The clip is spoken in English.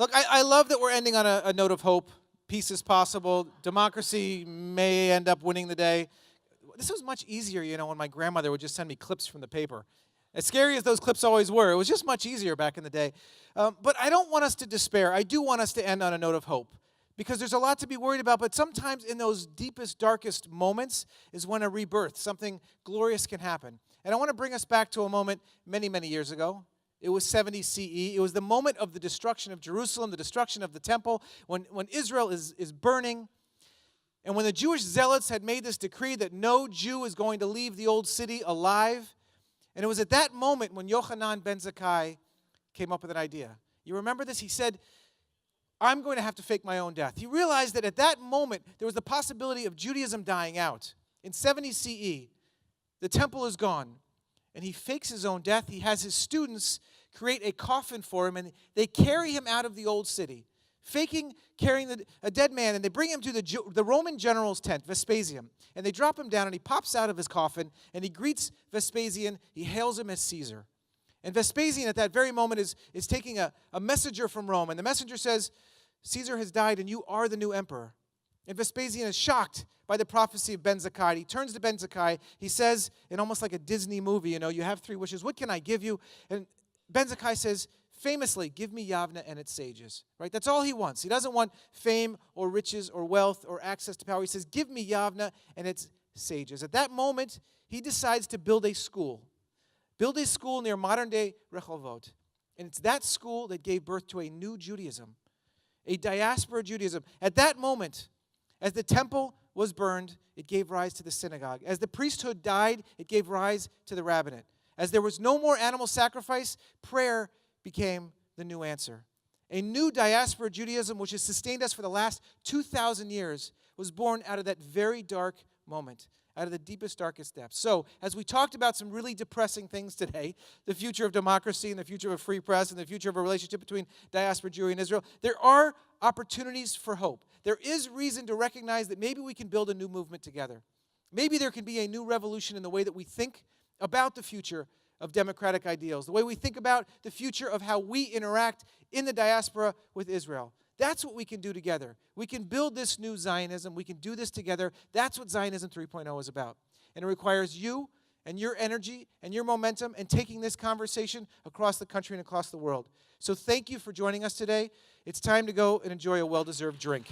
Look, I love that we're ending on a note of hope. Peace is possible. Democracy may end up winning the day. This was much easier, when my grandmother would just send me clips from the paper. As scary as those clips always were, it was just much easier back in the day. But I don't want us to despair. I do want us to end on a note of hope, because there's a lot to be worried about. But sometimes in those deepest, darkest moments is when a rebirth, something glorious can happen. And I want to bring us back to a moment many, many years ago. It was 70 CE. It was the moment of the destruction of Jerusalem, the destruction of the temple, when Israel is burning. And when the Jewish zealots had made this decree that no Jew is going to leave the old city alive. And it was at that moment when Yochanan ben Zakkai came up with an idea. You remember this? He said, I'm going to have to fake my own death. He realized that at that moment, there was the possibility of Judaism dying out. In 70 CE, the temple is gone. And he fakes his own death. He has his students create a coffin for him, and they carry him out of the old city, carrying a dead man, and they bring him to the Roman general's tent, Vespasian. And they drop him down, and he pops out of his coffin, and he greets Vespasian. He hails him as Caesar. And Vespasian at that very moment is taking a messenger from Rome, and the messenger says, Caesar has died, and you are the new emperor. And Vespasian is shocked by the prophecy of Ben Zakkai. He turns to Ben Zakkai. He says, in almost like a Disney movie, you have 3 wishes. What can I give you? And Ben Zakkai says, famously, give me Yavna and its sages. Right? That's all he wants. He doesn't want fame or riches or wealth or access to power. He says, give me Yavna and its sages. At that moment, he decides to build a school. Build a school near modern-day Rehovot. And it's that school that gave birth to a new Judaism, a diaspora Judaism. At that moment, as the temple was burned, it gave rise to the synagogue. As the priesthood died, it gave rise to the rabbinate. As there was no more animal sacrifice, prayer became the new answer. A new diaspora Judaism, which has sustained us for the last 2,000 years, was born out of that very dark moment, out of the deepest, darkest depths. So, as we talked about some really depressing things today, the future of democracy and the future of a free press and the future of a relationship between diaspora Jewry and Israel, there are opportunities for hope. There is reason to recognize that maybe we can build a new movement together. Maybe there can be a new revolution in the way that we think about the future of democratic ideals, the way we think about the future of how we interact in the diaspora with Israel. That's what we can do together. We can build this new Zionism. We can do this together. That's what Zionism 3.0 is about. And it requires you and your energy and your momentum and taking this conversation across the country and across the world. So thank you for joining us today. It's time to go and enjoy a well-deserved drink.